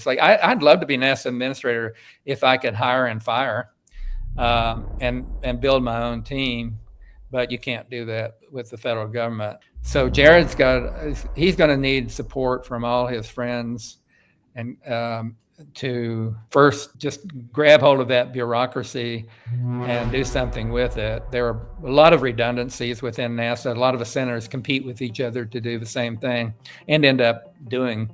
like I'd love to be NASA administrator if I could hire and fire and build my own team, but you can't do that with the federal government. So he's going to need support from all his friends and to first just grab hold of that bureaucracy and do something with it. There are a lot of redundancies within NASA. A lot of the centers compete with each other to do the same thing and end up doing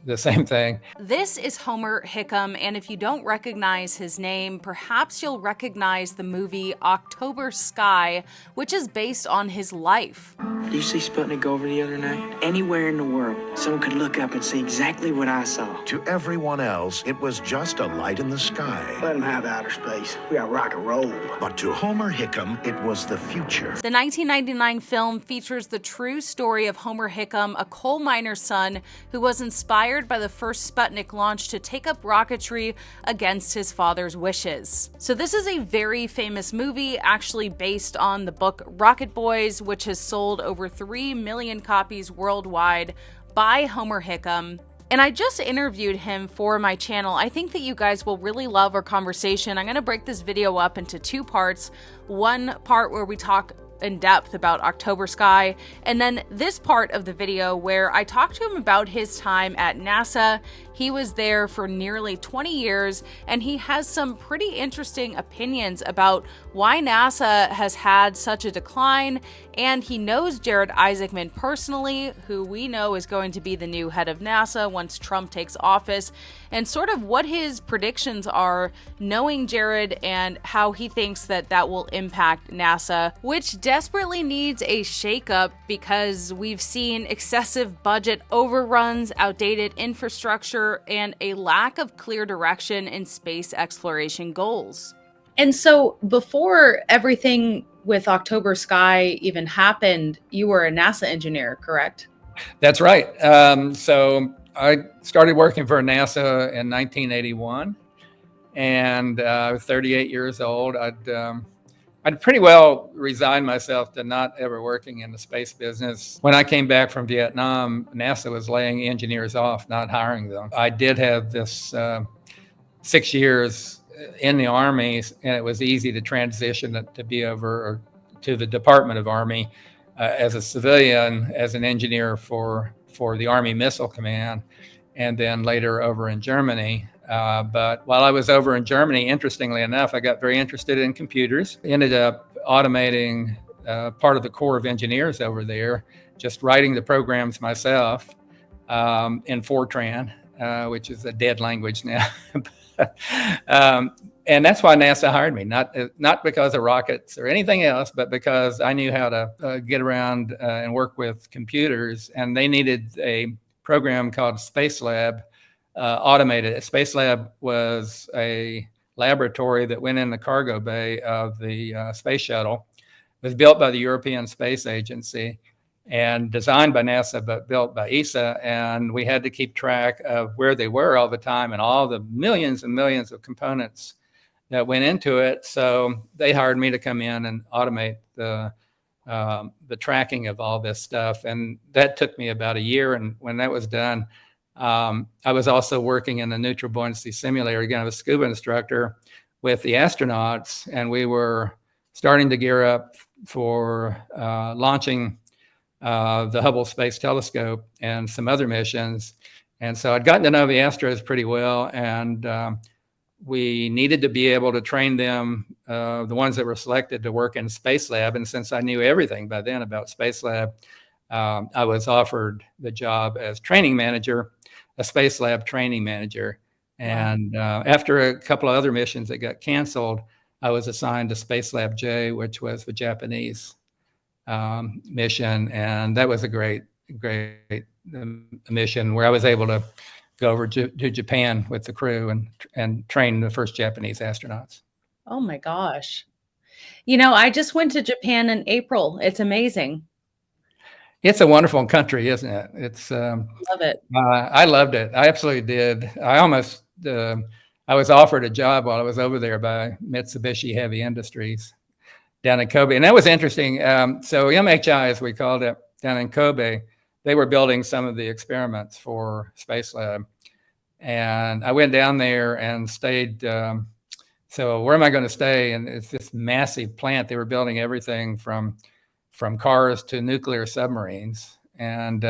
the same thing. This is Homer Hickam, and if you don't recognize his name, perhaps you'll recognize the movie October Sky, which is based on his life. Did you see Sputnik go over the other night? Anywhere in the world, someone could look up and see exactly what I saw. To everyone else, it was just a light in the sky. Let them have outer space. We got rock and roll. But to Homer Hickam, it was the future. The 1999 film features the true story of Homer Hickam, a coal miner's son who was inspired by the first Sputnik launch to take up rocketry against his father's wishes. So this is a very famous movie, actually based on the book Rocket Boys, which has sold over 3 million copies worldwide by Homer Hickam. And I just interviewed him for my channel. I think that you guys will really love our conversation. I'm going to break this video up into 2 parts. One part where we talk in depth about October Sky, and then this part of the video where I talked to him about his time at NASA. He was there for nearly 20 years, and he has some pretty interesting opinions about why NASA has had such a decline, and he knows Jared Isaacman personally, who we know is going to be the new head of NASA once Trump takes office, and sort of what his predictions are, knowing Jared and how he thinks that that will impact NASA, which desperately needs a shakeup because we've seen excessive budget overruns, outdated infrastructure, and a lack of clear direction in space exploration goals. And so before everything with October Sky even happened, you were a NASA engineer, correct? That's right. So I started working for NASA in 1981, and I was 38 years old. I'd pretty well resigned myself to not ever working in the space business. When I came back from Vietnam, NASA was laying engineers off, not hiring them. I did have this 6 years in the Army, and it was easy to transition to be over to the Department of Army as a civilian, as an engineer for the Army Missile Command, and then later over in Germany. But while I was over in Germany, interestingly enough, I got very interested in computers, ended up automating part of the Corps of Engineers over there, just writing the programs myself in Fortran, which is a dead language now. And that's why NASA hired me, not because of rockets or anything else, but because I knew how to get around and work with computers, and they needed a program called Space Lab automated. Space Lab was a laboratory that went in the cargo bay of the space shuttle. It was built by the European Space Agency and designed by NASA, but built by ESA. And we had to keep track of where they were all the time and all the millions and millions of components that went into it. So they hired me to come in and automate the tracking of all this stuff. And that took me about a year. And when that was done, I was also working in the neutral buoyancy simulator. Again, I was a scuba instructor with the astronauts, and we were starting to gear up for launching the Hubble Space Telescope and some other missions. And so I'd gotten to know the Astros pretty well, and we needed to be able to train them, the ones that were selected to work in Space Lab. And since I knew everything by then about Space Lab, I was offered the job as training manager, a Space Lab training manager. And after a couple of other missions that got canceled, I was assigned to Space Lab J, which was the Japanese mission. And that was a great mission where I was able to go over to Japan with the crew and train the first Japanese astronauts. Oh my gosh. You know, I just went to Japan in April. It's amazing. It's a wonderful country, isn't it? It's Love it. I loved it. I absolutely did. I was offered a job while I was over there by Mitsubishi Heavy Industries down in Kobe. And that was interesting. So MHI, as we called it, down in Kobe, they were building some of the experiments for Space Lab. And I went down there and stayed. So where am I going to stay? And it's this massive plant. They were building everything from cars to nuclear submarines. And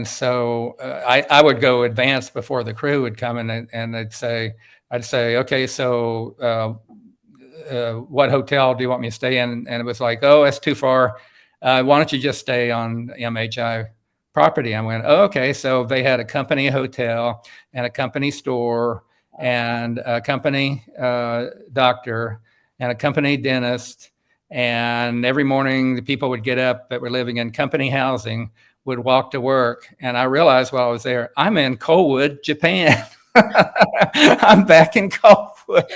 so I would go advance before the crew would come in, and I'd say, okay, so what hotel do you want me to stay in? And it was like, oh, that's too far. Why don't you just stay on MHI property? I went, oh, okay. So they had a company hotel and a company store and a company doctor and a company dentist. And every morning the people would get up that were living in company housing would walk to work. And I realized while I was there, I'm in Coalwood, Japan. I'm back in Coalwood.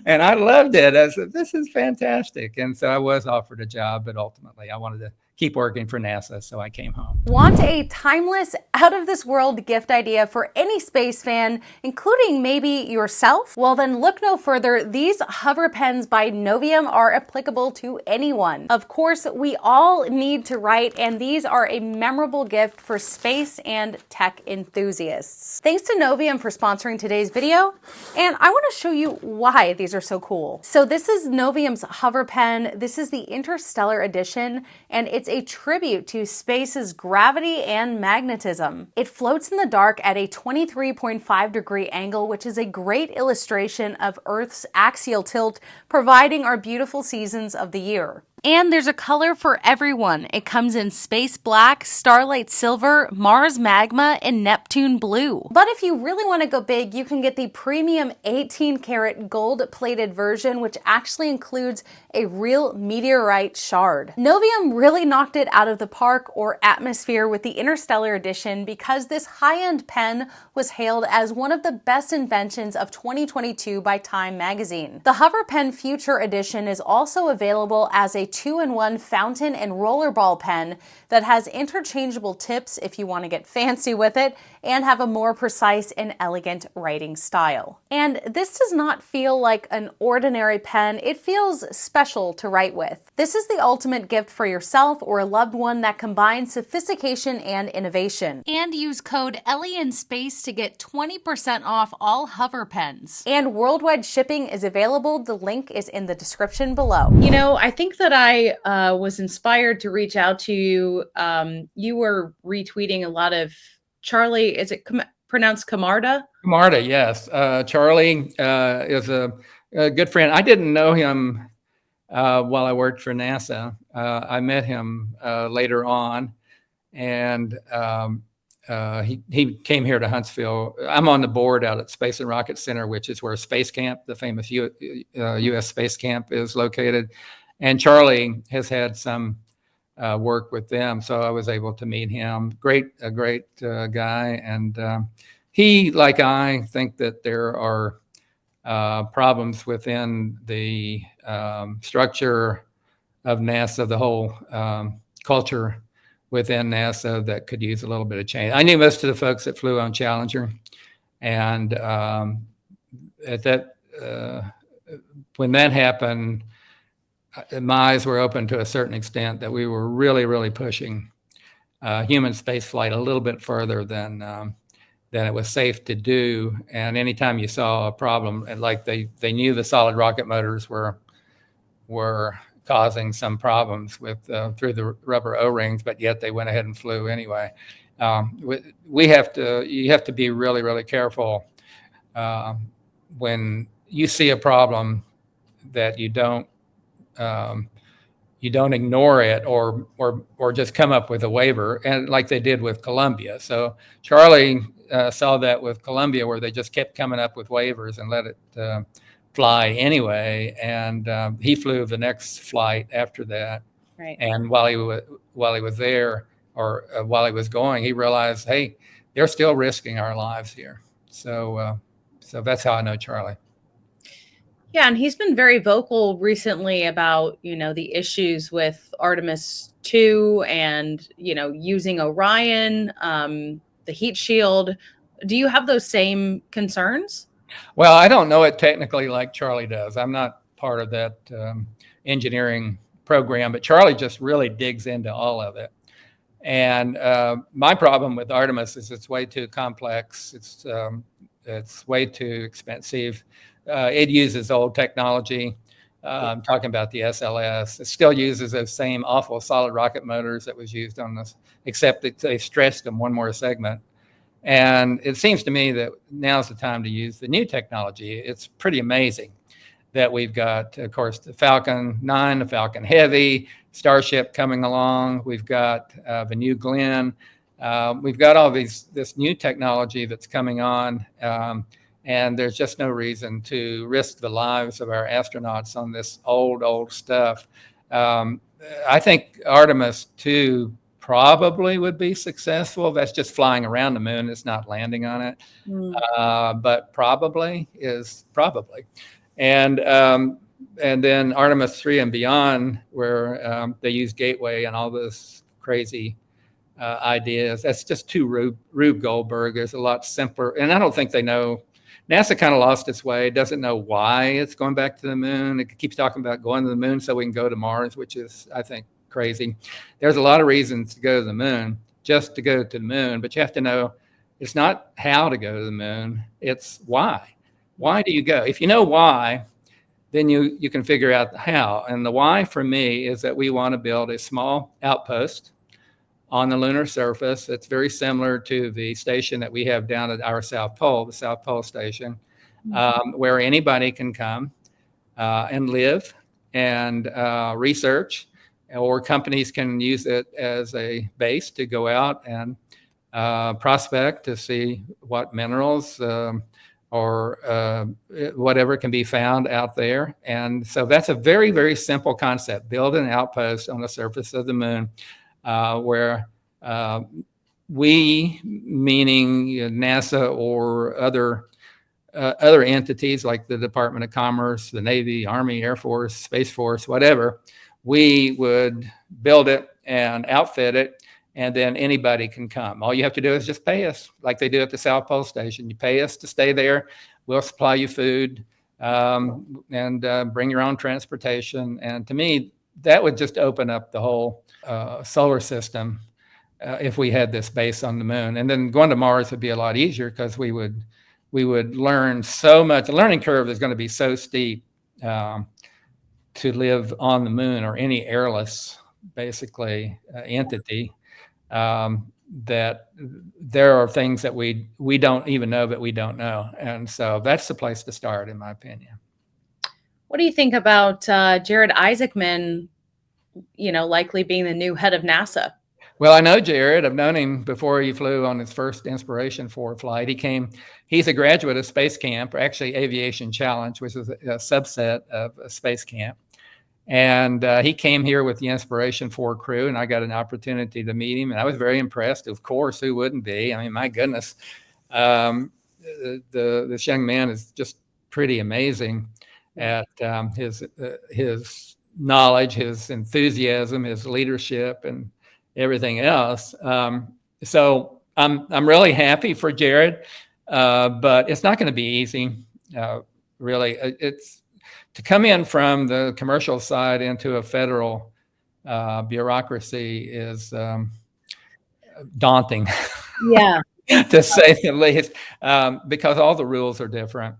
And I loved it. I said, this is fantastic. And so I was offered a job, but ultimately I wanted to keep working for NASA, so I came home. Want a timeless, out-of-this-world gift idea for any space fan, including maybe yourself? Well, then look no further. These hover pens by Novium are applicable to anyone. Of course, we all need to write, and these are a memorable gift for space and tech enthusiasts. Thanks to Novium for sponsoring today's video, and I want to show you why these are so cool. So this is Novium's hover pen. This is the Interstellar edition, and it's a tribute to space's gravity and magnetism. It floats in the dark at a 23.5-degree angle, which is a great illustration of Earth's axial tilt, providing our beautiful seasons of the year. And there's a color for everyone. It comes in space black, starlight silver, Mars magma, and Neptune blue. But if you really want to go big, you can get the premium 18-karat gold-plated version, which actually includes a real meteorite shard. Novium really knocked it out of the park or atmosphere with the Interstellar edition because this high-end pen was hailed as one of the best inventions of 2022 by Time magazine. The Hover Pen Future edition is also available as a 2-in-1 fountain and rollerball pen that has interchangeable tips if you want to get fancy with it and have a more precise and elegant writing style. And this does not feel like an ordinary pen, it feels special to write with. This is the ultimate gift for yourself or a loved one that combines sophistication and innovation. And use code EllieInSpace to get 20% off all hover pens. And worldwide shipping is available, the link is in the description below. You know, I think that I was inspired to reach out to you. You were retweeting a lot of Charlie, is it pronounced Camarda? Camarda, yes. Charlie is a good friend. I didn't know him while I worked for NASA. I met him later on, and he came here to Huntsville. I'm on the board out at Space and Rocket Center, which is where Space Camp, the famous U.S. Space Camp, is located. And Charlie has had some work with them, so I was able to meet him. A great guy, and he, like I, think that there are problems within the structure of NASA, the whole culture within NASA that could use a little bit of change. I knew most of the folks that flew on Challenger, and at that when that happened, my eyes were open to a certain extent that we were really, really pushing human space flight a little bit further than it was safe to do. And anytime you saw a problem, and like they knew the solid rocket motors were causing some problems with through the rubber O-rings, but yet they went ahead and flew anyway. You have to be really, really careful when you see a problem that you don't ignore it or just come up with a waiver, and like they did with Columbia. So Charlie saw that with Columbia, where they just kept coming up with waivers and let it fly anyway. And he flew the next flight after that. Right. And while he was there, or while he was going, he realized, hey, they're still risking our lives here. So that's how I know Charlie. Yeah, and he's been very vocal recently about, the issues with Artemis 2 and, using Orion, the heat shield. Do you have those same concerns? Well, I don't know it technically like Charlie does. I'm not part of that engineering program, but Charlie just really digs into all of it. And my problem with Artemis is it's way too complex. It's way too expensive. It uses old technology. I'm talking about the SLS. It still uses those same awful solid rocket motors that was used on this, except that they stretched them one more segment. And it seems to me that now's the time to use the new technology. It's pretty amazing that we've got, of course, the Falcon 9, the Falcon Heavy, Starship coming along. We've got the New Glenn. We've got all this new technology that's coming on. And there's just no reason to risk the lives of our astronauts on this old stuff. I think Artemis 2 probably would be successful. That's just flying around the moon. It's not landing on it. But probably is probably. And then Artemis 3 and beyond, where they use Gateway and all this crazy ideas. That's just too Rube Goldberg. There's a lot simpler. And I don't think they know. NASA kind of lost its way. It doesn't know why it's going back to the moon. It keeps talking about going to the moon so we can go to Mars, which is, I think, crazy. There's a lot of reasons to go to the moon, just to go to the moon. But you have to know it's not how to go to the moon. It's why. Why do you go? If you know why, then you can figure out the how. And the why for me is that we want to build a small outpost on the lunar surface. It's very similar to the station that we have down at our South Pole, the South Pole Station, where anybody can come and live and research, or companies can use it as a base to go out and prospect to see what minerals or whatever can be found out there. And so that's a very, very simple concept. Build an outpost on the surface of the moon where we, meaning NASA or other entities like the Department of Commerce, the Navy, Army, Air Force, Space Force, whatever, we would build it and outfit it, and then anybody can come. All you have to do is just pay us, like they do at the South Pole Station. You pay us to stay there. We'll supply you food and bring your own transportation. And to me, that would just open up the whole solar system if we had this base on the moon. And then going to Mars would be a lot easier because we would learn so much. The learning curve is going to be so steep to live on the moon or any airless, basically, entity, that there are things that we don't even know that we don't know. And so that's the place to start, in my opinion. What do you think about Jared Isaacman, likely being the new head of NASA? Well, I know Jared. I've known him before he flew on his first Inspiration 4 flight. He's a graduate of Space Camp, or actually Aviation Challenge, which is a subset of Space Camp. And he came here with the Inspiration 4 crew, and I got an opportunity to meet him, and I was very impressed. Of course, who wouldn't be? I mean, my goodness, this young man is just pretty amazing at his knowledge, his enthusiasm, his leadership, and everything else. So I'm really happy for Jared, but it's not going to be easy. Really, it's to come in from the commercial side into a federal bureaucracy is daunting. Yeah. To say the least, because all the rules are different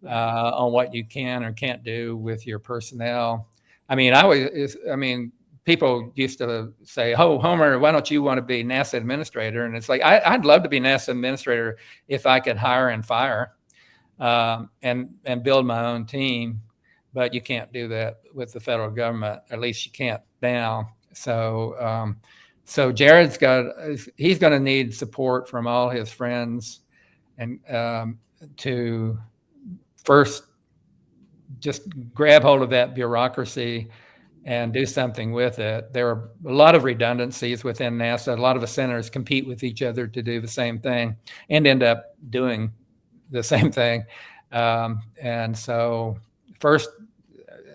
on what you can or can't do with your personnel. I mean, people used to say, "Oh, Homer, why don't you want to be NASA administrator?" And it's like, I'd love to be NASA administrator if I could hire and fire and build my own team. But you can't do that with the federal government. At least you can't now. So Jared's he's going to need support from all his friends, and to first just grab hold of that bureaucracy and do something with it. There are a lot of redundancies within NASA. A lot of the centers compete with each other to do the same thing and end up doing the same thing. And so first,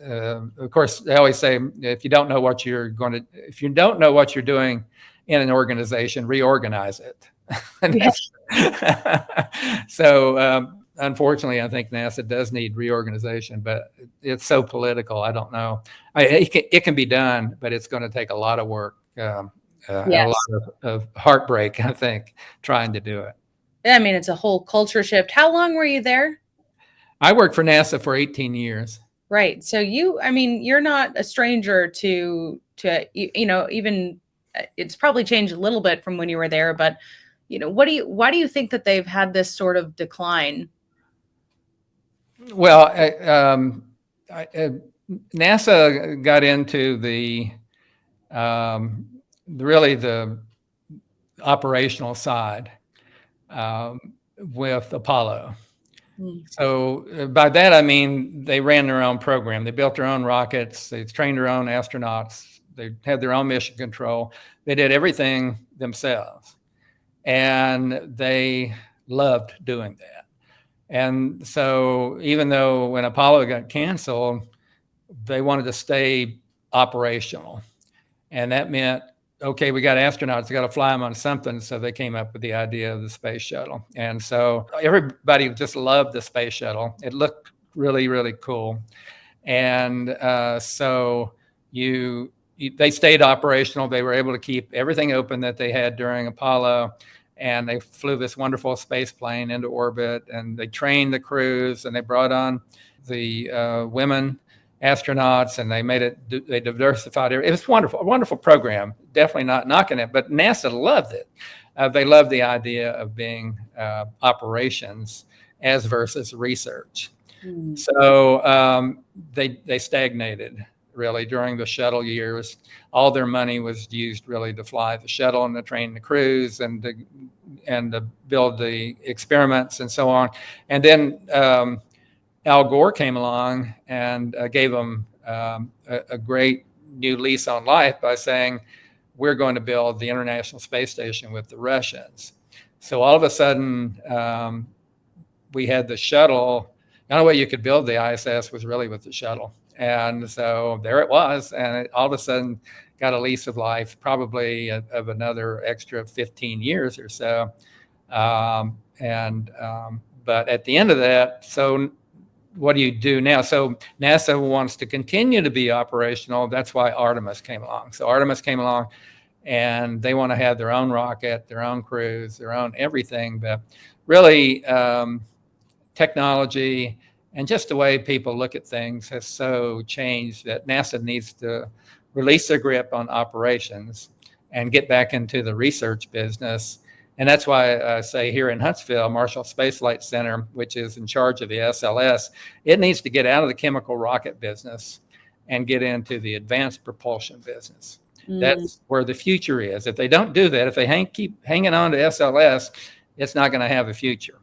of course, they always say, if you don't know what you're doing in an organization, reorganize it. So unfortunately, I think NASA does need reorganization, but it's so political. I don't know. It can be done, but it's going to take a lot of work. and a Yes. lot of heartbreak, I think, trying to do it. Yeah, I mean, it's a whole culture shift. How long were you there? I worked for NASA for 18 years. Right. So I mean, you're not a stranger to even it's probably changed a little bit from when you were there, but why do you think that they've had this sort of decline? Well, NASA got into really the operational side um, with Apollo. Mm. So by that, I mean, they ran their own program. They built their own rockets. They trained their own astronauts. They had their own mission control. They did everything themselves. And they loved doing that. And so even though when Apollo got canceled, they wanted to stay operational. And that meant, okay, we got astronauts, we got to fly them on something. So they came up with the idea of the space shuttle. And so everybody just loved the space shuttle. It looked really, really cool. And so they stayed operational. They were able to keep everything open that they had during Apollo. And they flew this wonderful space plane into orbit, and they trained the crews, and they brought on the women astronauts, and they diversified it. It was wonderful, a wonderful program. Definitely not knocking it, but NASA loved it. They loved the idea of being operations as versus research. Mm. So they stagnated really during the shuttle years. All their money was used really to fly the shuttle and to train the crews and to build the experiments and so on. And then Al Gore came along and gave them a great new lease on life by saying, we're going to build the International Space Station with the Russians. So all of a sudden, we had the shuttle. The only way you could build the ISS was really with the shuttle. And so there it was. And it all of a sudden got a lease of life, probably of another extra 15 years or so. But at the end of that, so what do you do now? So NASA wants to continue to be operational. That's why Artemis came along. So Artemis came along, and they want to have their own rocket, their own crews, their own everything. But really, technology and just the way people look at things has so changed that NASA needs to release their grip on operations and get back into the research business. And that's why I say here in Huntsville, Marshall Space Flight Center, which is in charge of the SLS, it needs to get out of the chemical rocket business and get into the advanced propulsion business. Mm. That's where the future is. If they don't do that, if they keep hanging on to SLS, it's not going to have a future.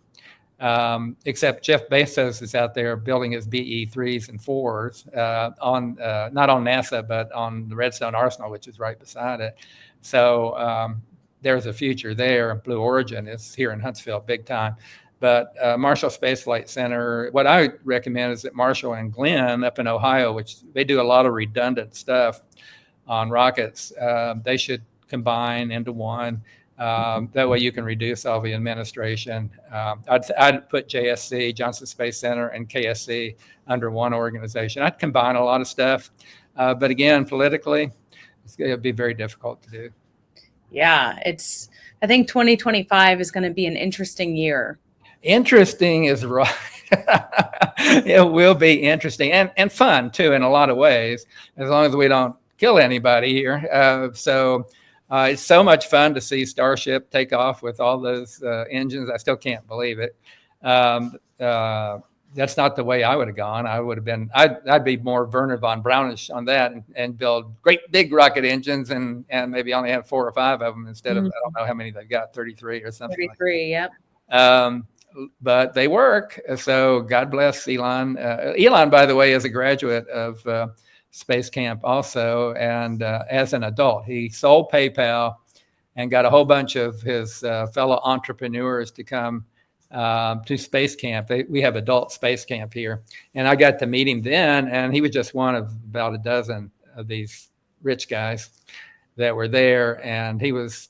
Except Jeff Bezos is out there building his BE-3s and 4s not on NASA, but on the Redstone Arsenal, which is right beside it. So there's a future there. Blue Origin is here in Huntsville big time. But Marshall Space Flight Center, what I recommend is that Marshall and Glenn up in Ohio, which they do a lot of redundant stuff on rockets, they should combine into one. That way you can reduce all the administration. I'd put JSC, Johnson Space Center, and KSC under one organization. I'd combine a lot of stuff. But again, politically, it's going to be very difficult to do. Yeah, I think 2025 is going to be an interesting year. Interesting is right. It will be interesting and fun too in a lot of ways, as long as we don't kill anybody here. It's so much fun to see Starship take off with all those engines. I still can't believe it. That's not the way I would have gone. I'd be more Werner von Braunish on that and build great big rocket engines and maybe only have 4 or 5 of them instead of, I don't know how many they've got, 33 or something. 33, like that. Yep. But they work. So God bless Elon. Elon, by the way, is a graduate of Space Camp also. And as an adult, he sold PayPal and got a whole bunch of his fellow entrepreneurs to come to Space Camp. We have adult Space Camp here. And I got to meet him then, and he was just one of about a dozen of these rich guys that were there. And he was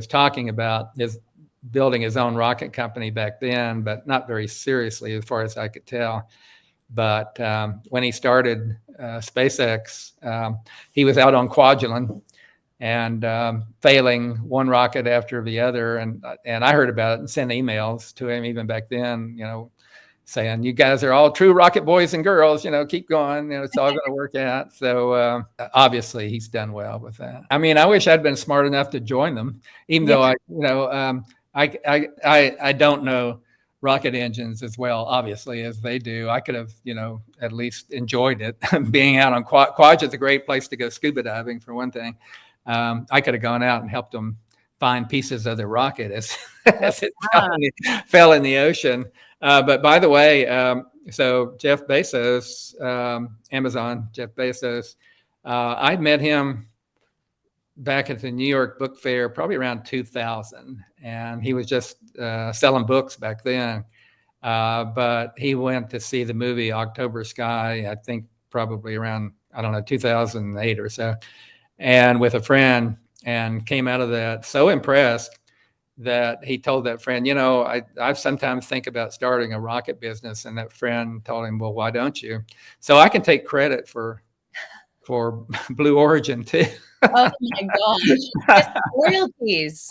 talking about building his own rocket company back then, but not very seriously as far as I could tell. But when he started SpaceX, he was out on Kwajalein and failing one rocket after the other. And I heard about it and sent emails to him even back then, saying, you guys are all true rocket boys and girls, keep going, it's all going to work out. So obviously he's done well with that. I mean, I wish I'd been smart enough to join them, even though I don't know rocket engines as well, obviously, as they do. I could have, at least enjoyed it. Being out on Quad is a great place to go scuba diving, for one thing. I could have gone out and helped them find pieces of the rocket as it fell in the ocean. But by the way, so Jeff Bezos, Amazon, Jeff Bezos, I met him back at the New York Book Fair, probably around 2000. And he was just selling books back then. But he went to see the movie October Sky, I think probably around, 2008 or so, and with a friend, and came out of that so impressed that he told that friend, I sometimes think about starting a rocket business. And that friend told him, well, why don't you? So I can take credit for Blue Origin too. Oh my gosh. Royalties.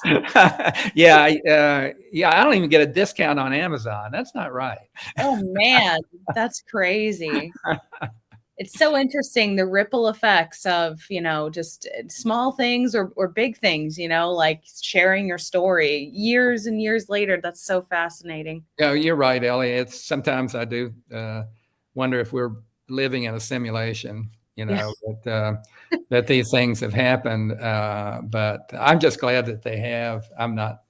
Yeah. I don't even get a discount on Amazon. That's not right. Oh man, that's crazy. It's so interesting, the ripple effects of, just small things or big things, like sharing your story years and years later. That's so fascinating. Yeah, you're right, Ellie. Sometimes I do wonder if we're living in a simulation, that these things have happened. But I'm just glad that they have. I'm not,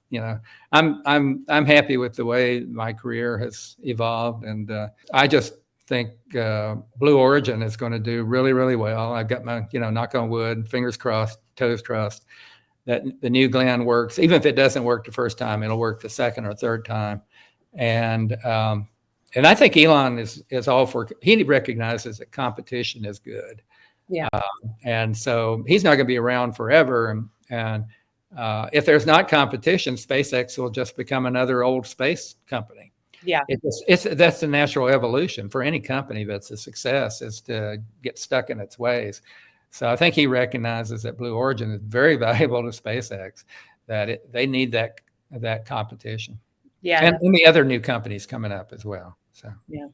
I'm happy with the way my career has evolved, and I just think Blue Origin is going to do really, really well. I've got my, knock on wood, fingers crossed, toes crossed, that the new Glenn works. Even if it doesn't work the first time, it'll work the second or third time. And I think Elon is all for. He recognizes that competition is good. Yeah. And so he's not going to be around forever. And if there's not competition, SpaceX will just become another old space company. Yeah. That's the natural evolution for any company that's a success, is to get stuck in its ways. So I think he recognizes that Blue Origin is very valuable to SpaceX, that they need that competition. Yeah. And the other new companies coming up as well. So yeah.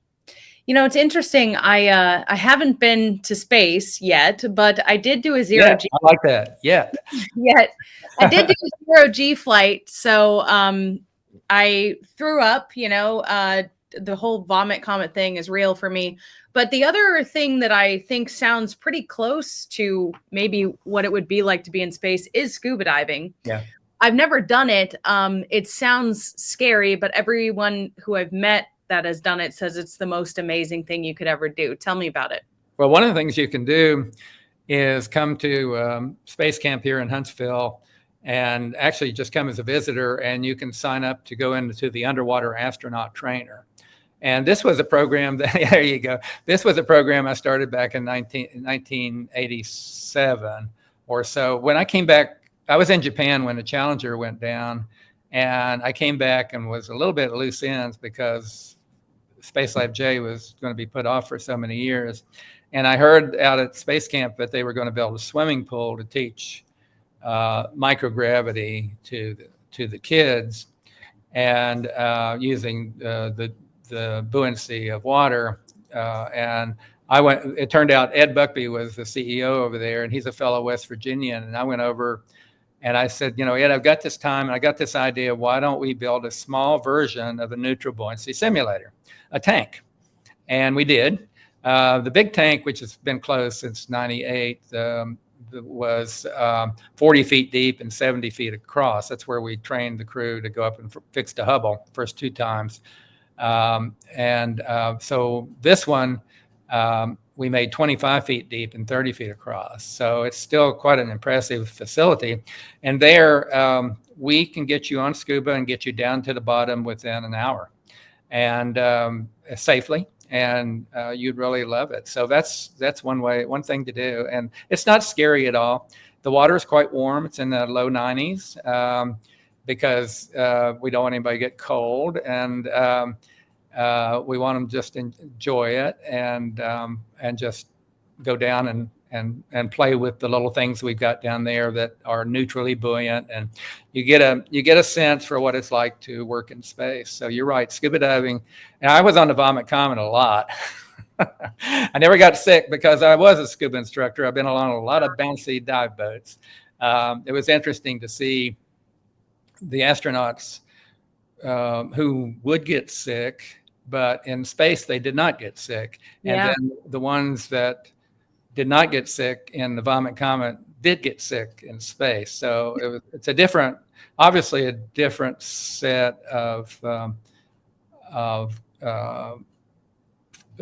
It's interesting. I haven't been to space yet, but I did do a zero G. I like that. Yeah. Yet I did do a zero G flight. So I threw up, the whole vomit comet thing is real for me. But the other thing that I think sounds pretty close to maybe what it would be like to be in space is scuba diving. Yeah. I've never done it. It sounds scary, but everyone who I've met that has done it says it's the most amazing thing you could ever do. Tell me about it. Well, one of the things you can do is come to Space Camp here in Huntsville, and actually just come as a visitor, and you can sign up to go into the underwater astronaut trainer. And this was a program that, there you go. This was a program I started back in 1987 or so. When I came back, I was in Japan when the Challenger went down, and I came back and was a little bit loose ends because Space Lab J was going to be put off for so many years. And I heard out at Space Camp that they were going to build a swimming pool to teach microgravity to the kids, and using the buoyancy of water. And I went. It turned out Ed Buckby was the CEO over there, and he's a fellow West Virginian. And I went over, and I said, Ed, I've got this time, and I got this idea. Why don't we build a small version of a neutral buoyancy simulator, a tank? And we did. The big tank, which has been closed since '98, was 40 feet deep and 70 feet across. That's where we trained the crew to go up and fix the Hubble first 2 times. So this one, we made 25 feet deep and 30 feet across. So it's still quite an impressive facility. And there, we can get you on scuba and get you down to the bottom within an hour, and safely. And you'd really love it. So that's one thing to do. And it's not scary at all. The water is quite warm. It's in the low 90s because we don't want anybody to get cold, and we want them just to enjoy it and just go down and play with the little things we've got down there that are neutrally buoyant, and you get a sense for what it's like to work in space. So you're right, scuba diving. And I was on the Vomit Comet a lot. I never got sick because I was a scuba instructor. I've been on a lot of bouncy dive boats. It was interesting to see the astronauts who would get sick, but in space they did not get sick. And then the ones that did not get sick in the Vomit Comet did get sick in space. So it's obviously a different set of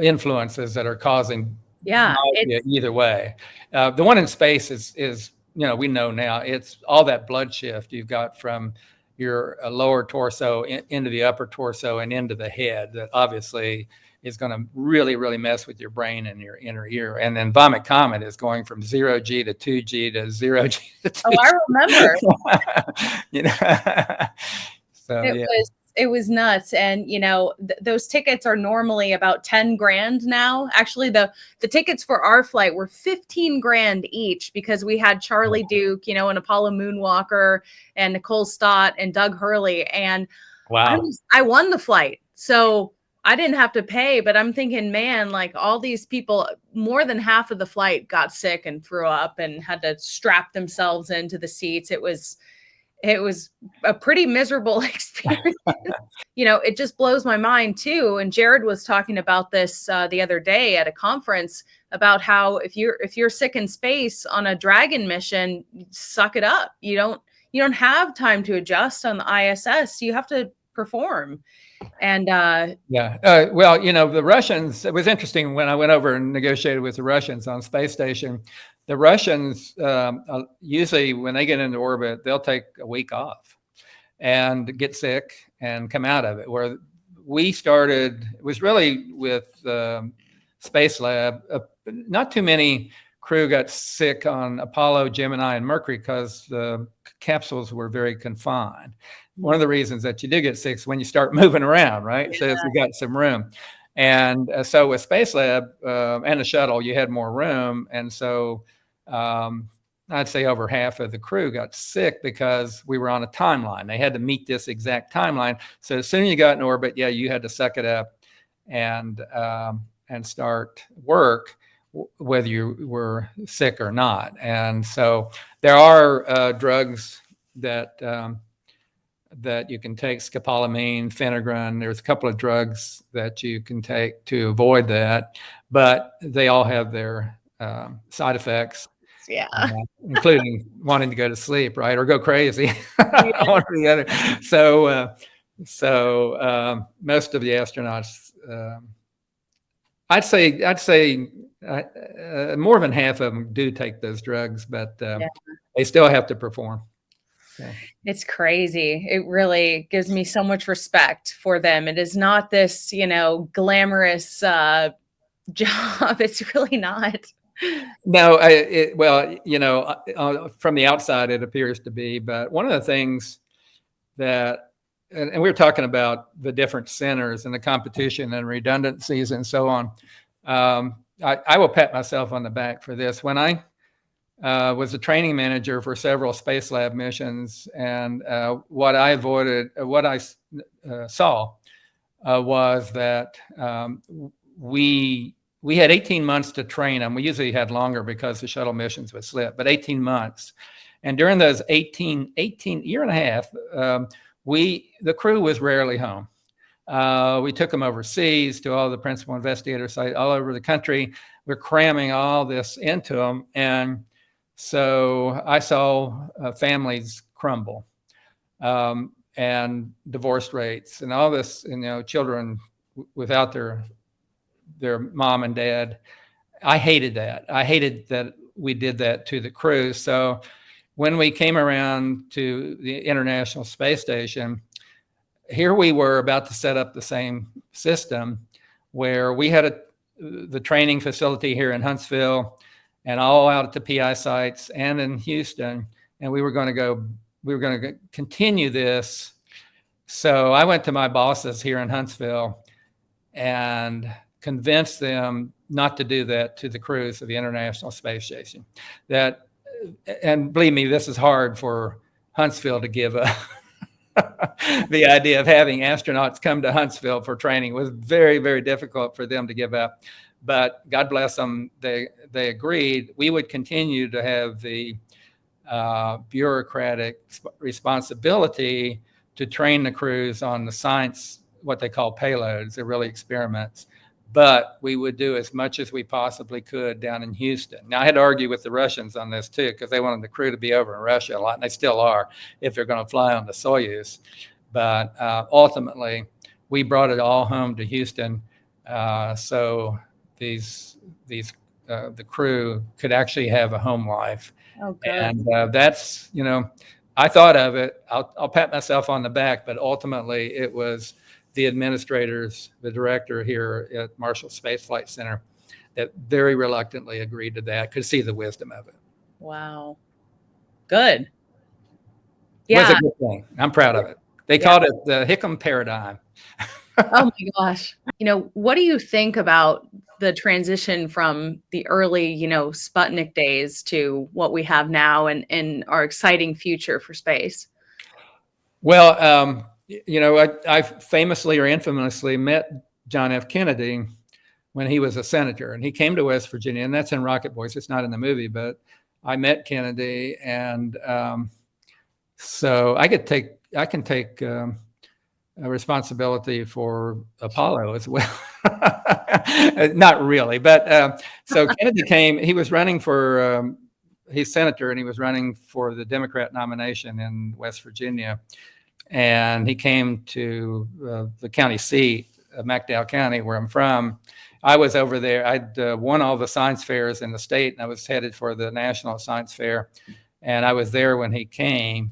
influences that are causing nausea either way. The one in space is we know now, it's all that blood shift you've got from your lower torso into the upper torso and into the head that obviously is going to really, really mess with your brain and your inner ear. And then Vomit Comet is going from 0G to 2G to 0G to 2G. Oh, I remember. So it was nuts. And those tickets are normally about 10 grand now. Actually, the tickets for our flight were 15 grand each, because we had Charlie Duke, and Apollo Moonwalker and Nicole Stott and Doug Hurley. And wow, I won the flight, so I didn't have to pay. But I'm thinking, man, like, all these people, more than half of the flight got sick and threw up and had to strap themselves into the seats. It was a pretty miserable experience. It just blows my mind too. And Jared was talking about this the other day at a conference about how if you're sick in space on a Dragon mission, suck it up. You don't have time to adjust on the ISS. You have to perform. And well, the Russians, it was interesting when I went over and negotiated with the Russians on space station. The Russians, usually when they get into orbit, they'll take a week off and get sick and come out of it. Where we started, it was really with Space Lab. Not too many crew got sick on Apollo, Gemini, and Mercury because the capsules were very confined. One of the reasons that you do get sick is when you start moving around, right? Yeah. So if you got some room. And so with Space Lab and the shuttle, you had more room. And so I'd say over half of the crew got sick because we were on a timeline. They had to meet this exact timeline. So as soon as you got in orbit, you had to suck it up and start work, whether you were sick or not. And so there are drugs that you can take, scopolamine, phenergan. There's a couple of drugs that you can take to avoid that, but they all have their side effects. Yeah, including wanting to go to sleep, right, or go crazy, one or the other. So most of the astronauts, I'd say more than half of them do take those drugs, but they still have to perform. So. It's crazy. It really gives me so much respect for them. It is not this, glamorous job. It's really not. No, from the outside, it appears to be. But one of the things that, and we were talking about the different centers and the competition and redundancies and so on. I will pat myself on the back for this. When I was a training manager for several Space Lab missions, and what I saw was that we had 18 months to train them. We usually had longer because the shuttle missions would slip, but 18 months. And during those 18 year and a half, the crew was rarely home. We took them overseas to all the principal investigator sites all over the country. We're cramming all this into them. And so I saw families crumble and divorce rates and all this, children without their mom and dad. I hated that. I hated that we did that to the crew. So when we came around to the International Space Station, here we were about to set up the same system where we had the training facility here in Huntsville and all out at the PI sites and in Houston. And we were going to continue this. So I went to my bosses here in Huntsville and convince them not to do that to the crews of the International Space Station. And believe me, this is hard for Huntsville to give up. The idea of having astronauts come to Huntsville for training was very, very difficult for them to give up. But God bless them, they agreed. We would continue to have the bureaucratic responsibility to train the crews on the science, what they call payloads. They're really experiments. But we would do as much as we possibly could down in Houston. Now, I had to argue with the Russians on this too, because they wanted the crew to be over in Russia a lot, and they still are if they're going to fly on the Soyuz. But ultimately, we brought it all home to Houston, so the crew could actually have a home life. Oh, good. And that's, I thought of it. I'll pat myself on the back, but ultimately it was the administrators, the director here at Marshall Space Flight Center, that very reluctantly agreed to that, could see the wisdom of it. Wow. Good. It was Yeah. a good thing. I'm proud of it. They called it the Hickam paradigm. Oh my gosh. What do you think about the transition from the early, Sputnik days to what we have now and our exciting future for space? Well, I famously or infamously met John F. Kennedy when he was a senator, and he came to West Virginia, and that's in Rocket Boys. It's not in the movie, but I met Kennedy, and so I can take a responsibility for Apollo as well. Not really, but so Kennedy came. He was running for he's senator, and he was running for the Democrat nomination in West Virginia. And he came to the county seat of McDowell County, where I'm from. I was over there. I'd won all the science fairs in the state, and I was headed for the National Science Fair. And I was there when he came.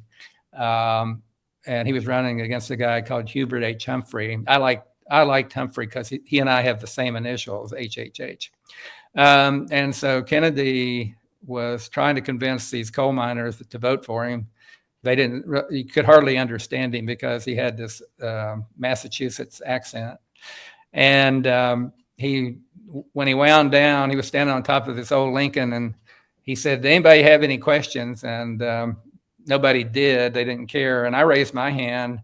And he was running against a guy called Hubert H. Humphrey. I liked Humphrey because he and I have the same initials, HHH. And so Kennedy was trying to convince these coal miners to vote for him. You could hardly understand him because he had this Massachusetts accent. And when he wound down, he was standing on top of this old Lincoln, and he said, "Did anybody have any questions?" And nobody did. They didn't care. And I raised my hand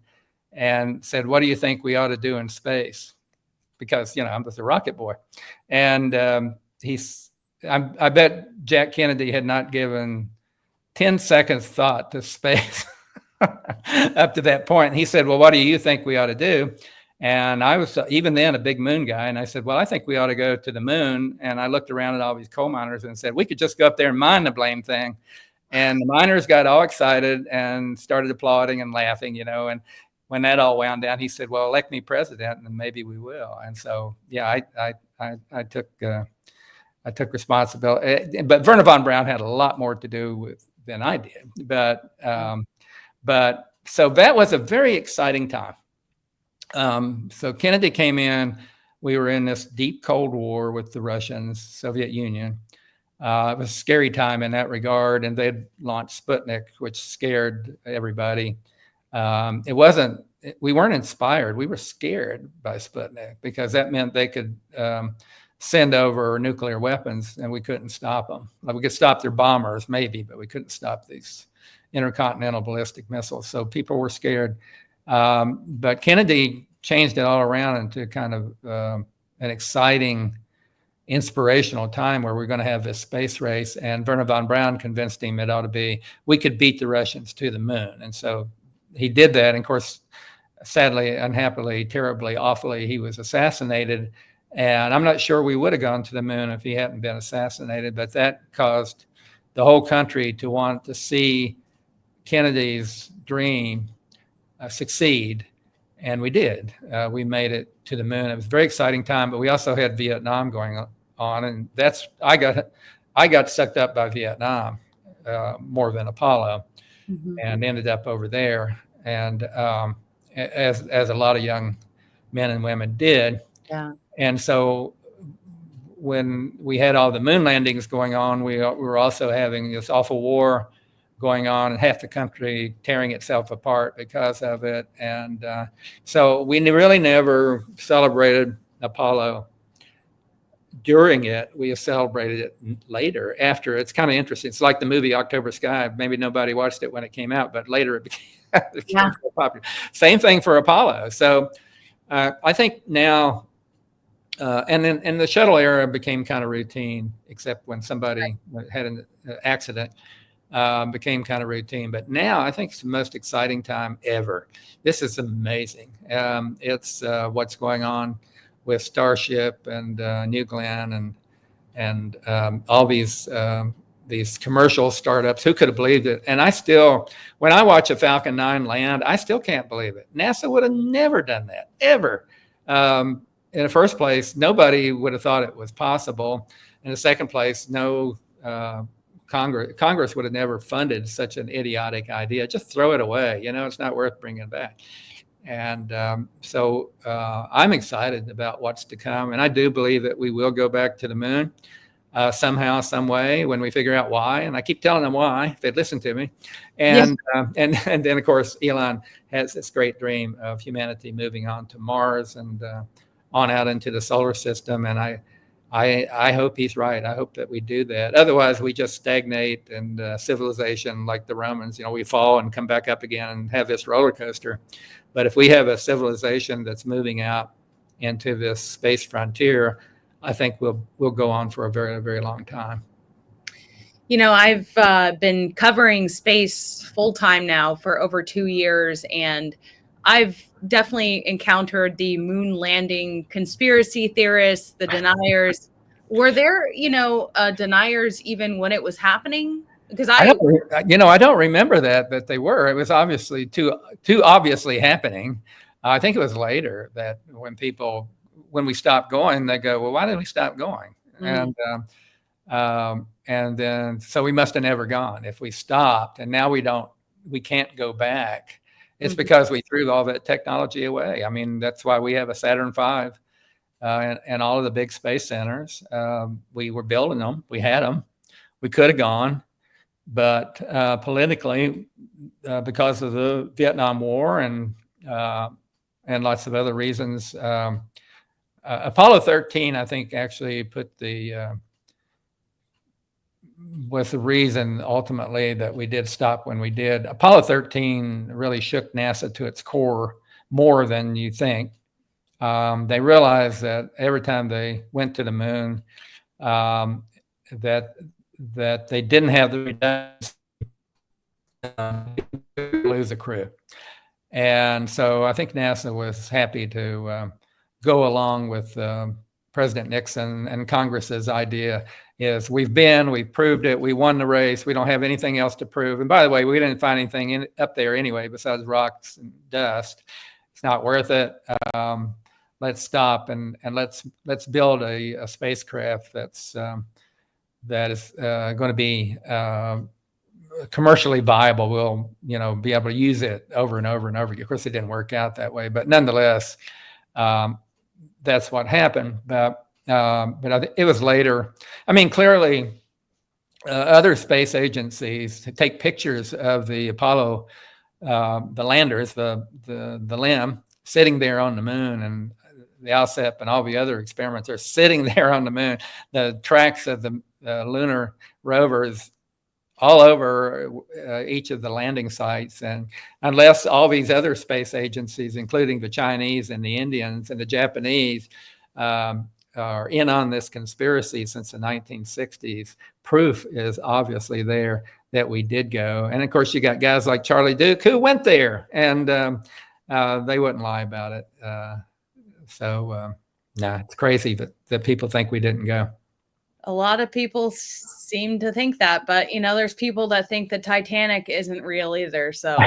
and said, "What do you think we ought to do in space?" Because, I'm just a rocket boy. And I bet Jack Kennedy had not given 10 seconds thought to space up to that point. And he said, "Well, what do you think we ought to do?" And I was even then a big moon guy. And I said, "Well, I think we ought to go to the moon." And I looked around at all these coal miners and said, "We could just go up there and mine the blame thing." And the miners got all excited and started applauding and laughing, And when that all wound down, he said, "Well, elect me president, and maybe we will." And so, yeah, I took responsibility. But Werner von Braun had a lot more to do with than I did. But so that was a very exciting time. So Kennedy came in. We were in this deep Cold War with the Russians, Soviet Union. It was a scary time in that regard, and they'd launched Sputnik, which scared everybody. We weren't inspired. We were scared by Sputnik because that meant they could send over nuclear weapons, and we couldn't stop them. Like, we could stop their bombers, maybe, but we couldn't stop these intercontinental ballistic missiles. So people were scared. But Kennedy changed it all around into kind of an exciting, inspirational time where we're going to have this space race. And Werner von Braun convinced him we could beat the Russians to the moon. And so he did that. And of course, sadly, unhappily, terribly, awfully, he was assassinated. And I'm not sure we would have gone to the moon if he hadn't been assassinated, but that caused the whole country to want to see Kennedy's dream succeed. And we did. We made it to the moon. It was a very exciting time, but we also had Vietnam going on. And I got sucked up by Vietnam more than Apollo, and ended up over there. And as a lot of young men and women did. Yeah. And so when we had all the moon landings going on, we were also having this awful war going on, and half the country tearing itself apart because of it. And so we really never celebrated Apollo during it. We have celebrated it later after. It's kind of interesting. It's like the movie October Sky. Maybe nobody watched it when it came out, but later it became so popular. Same thing for Apollo. So I think now, and then in the shuttle era became kind of routine, except when somebody had an accident. Became kind of routine, but now I think it's the most exciting time ever. This is amazing. It's what's going on with Starship and New Glenn and all these commercial startups. Who could have believed it? And I still, when I watch a Falcon 9 land, I still can't believe it. NASA would have never done that, ever. In the first place, nobody would have thought it was possible. In the second place, no. Congress would have never funded such an idiotic idea. Just throw it away. It's not worth bringing back. And so I'm excited about what's to come. And I do believe that we will go back to the moon somehow, some way, when we figure out why. And I keep telling them why, if they'd listen to me. And then, of course, Elon has this great dream of humanity moving on to Mars and on out into the solar system. And I hope he's right. I hope that we do that. Otherwise, we just stagnate, and civilization, like the Romans, we fall and come back up again and have this roller coaster. But if we have a civilization that's moving out into this space frontier, I think we'll go on for a very, very long time. I've been covering space full time now for over 2 years, and I've definitely encountered the moon landing conspiracy theorists, the deniers. Were there, deniers even when it was happening? Because I don't remember that, but they were. It was obviously too obviously happening. I think it was later that when we stopped going, they go, well, why did we stop going? And then so we must have never gone if we stopped, and now we can't go back. It's because we threw all that technology away. I mean, that's why we have a Saturn V and all of the big space centers. We were building them. We had them. We could have gone, but politically, because of the Vietnam War and lots of other reasons, Apollo 13, I think, actually was the reason ultimately that we did stop when we did. Apollo 13 really shook NASA to its core more than you think. They realized that every time they went to the moon, that they didn't have the redundancy to lose a crew. And so I think NASA was happy to go along with President Nixon and Congress's idea is we've proved it. We won the race. We don't have anything else to prove. And by the way, we didn't find anything up there anyway, besides rocks and dust. It's not worth it. Let's stop and let's build a spacecraft that is going to be commercially viable. We'll be able to use it over and over and over again. Of course, it didn't work out that way, but nonetheless, that's what happened. But it was later. I mean, clearly, other space agencies take pictures of the Apollo, the landers, the LEM, sitting there on the moon, and the ALSEP and all the other experiments are sitting there on the moon. The tracks of the lunar rovers all over each of the landing sites. And unless all these other space agencies, including the Chinese and the Indians and the Japanese, are in on this conspiracy since the 1960s, proof is obviously there that we did go. And of course, you got guys like Charlie Duke who went there, and they wouldn't lie about it. It's crazy that people think we didn't go. A lot of people seem to think that, but there's people that think the Titanic isn't real either. So,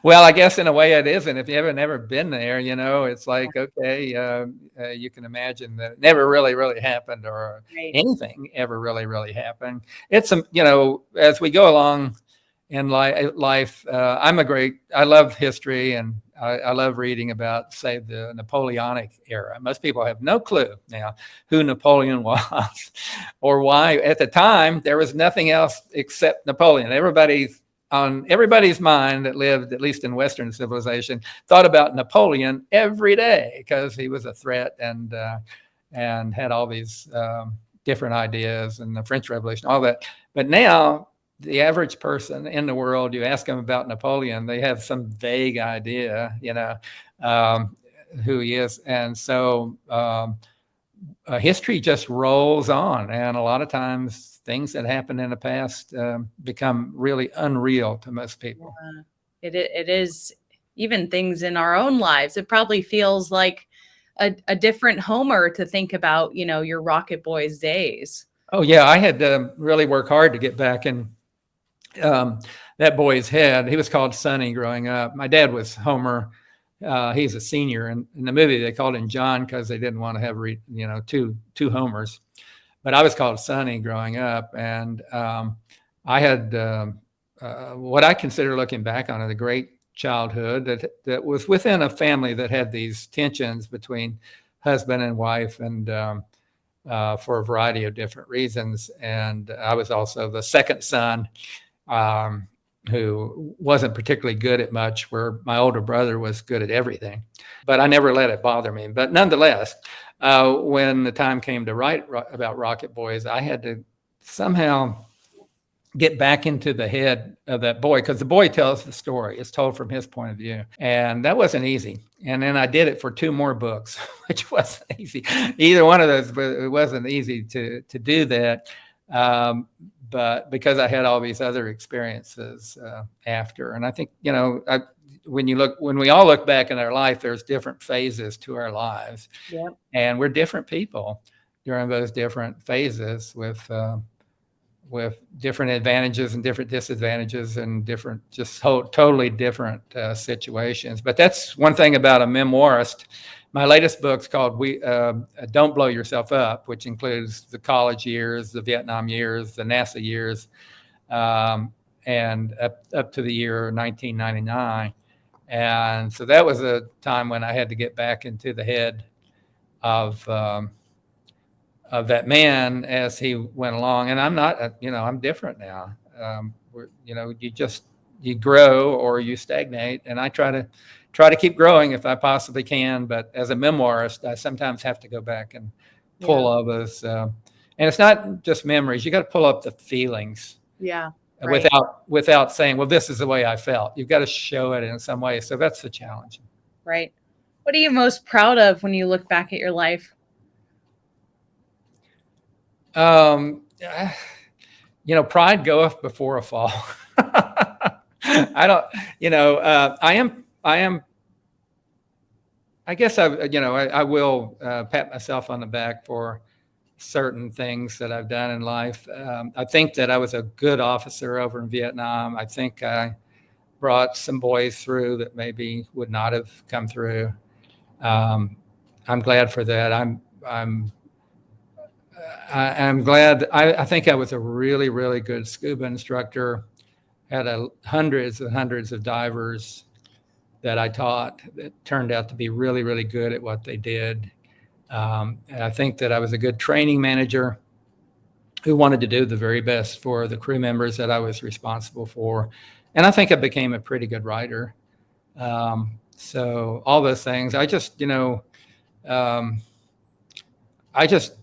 well, I guess in a way it isn't. If you haven't ever been there, it's like, okay, you can imagine that it never really, really happened, or anything ever really, really happened. It's as we go along in life, I love history, and I love reading about, say, the Napoleonic era. Most people have no clue now who Napoleon was or why. At the time, there was nothing else except Napoleon. On everybody's mind that lived, at least in Western civilization, thought about Napoleon every day because he was a threat, and and had all these different ideas and the French Revolution, all that. But now the average person in the world, you ask them about Napoleon, they have some vague idea, who he is. And so history just rolls on. And a lot of times things that happened in the past become really unreal to most people. It is, even things in our own lives. It probably feels like a different Homer to think about, your Rocket Boys days. Oh, yeah. I had to really work hard to get back in that boy's head. He was called Sonny growing up. My dad was Homer. He's a senior. And in the movie, they called him John because they didn't want to have, two Homers. But I was called Sonny growing up. And I had what I consider, looking back on it, a great childhood that was within a family that had these tensions between husband and wife, and for a variety of different reasons. And I was also the second son, who wasn't particularly good at much, where my older brother was good at everything. But I never let it bother me. But nonetheless, when the time came to write about Rocket Boys, I had to somehow get back into the head of that boy, because the boy tells the story. It's told from his point of view. And that wasn't easy. And then I did it for 2 more books, which wasn't easy. Either one of those, but it wasn't easy to do that. But because I had all these other experiences after. And I think, when we all look back in our life, there's different phases to our lives. Yep. And we're different people during those different phases, with different advantages and different disadvantages and different, just totally different situations. But that's one thing about a memoirist. My latest book's called Don't Blow Yourself Up, which includes the college years, the Vietnam years, the NASA years, and up to the year 1999. And so that was a time when I had to get back into the head of that man as he went along. And I'm not, I'm different now. You grow or you stagnate, and I try to keep growing if I possibly can. But as a memoirist, I sometimes have to go back and pull all those. And it's not just memories. You got to pull up the feelings. Yeah. Right. Without saying, well, this is the way I felt. You've got to show it in some way. So that's the challenge. Right. What are you most proud of when you look back at your life? Pride goeth before a fall. I don't, I guess I will pat myself on the back for certain things that I've done in life. I think that I was a good officer over in Vietnam. I think I brought some boys through that maybe would not have come through. I'm glad for that. I'm glad. I think I was a really, really good scuba instructor. Had hundreds and hundreds of divers that I taught that turned out to be really, really good at what they did. And I think that I was a good training manager who wanted to do the very best for the crew members that I was responsible for. And I think I became a pretty good writer. So all those things, I just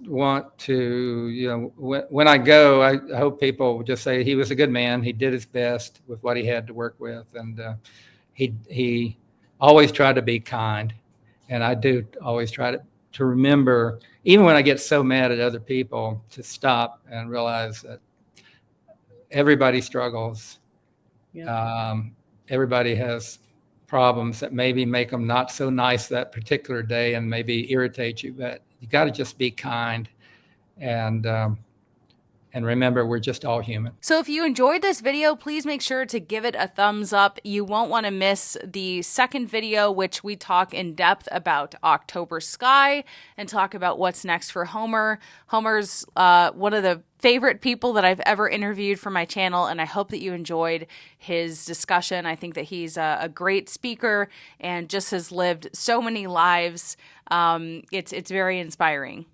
want to, when I go, I hope people just say he was a good man. He did his best with what he had to work with. And he always tried to be kind. And I do always try to remember, even when I get so mad at other people, to stop and realize that everybody struggles. Yeah. Everybody has problems that maybe make them not so nice that particular day and maybe irritate you, but you got to just be kind and remember, we're just all human. So if you enjoyed this video, please make sure to give it a thumbs up. You won't want to miss the second video, which we talk in depth about October Sky and talk about what's next for Homer. Homer's one of the favorite people that I've ever interviewed for my channel, and I hope that you enjoyed his discussion. I think that he's a great speaker and just has lived so many lives. It's very inspiring.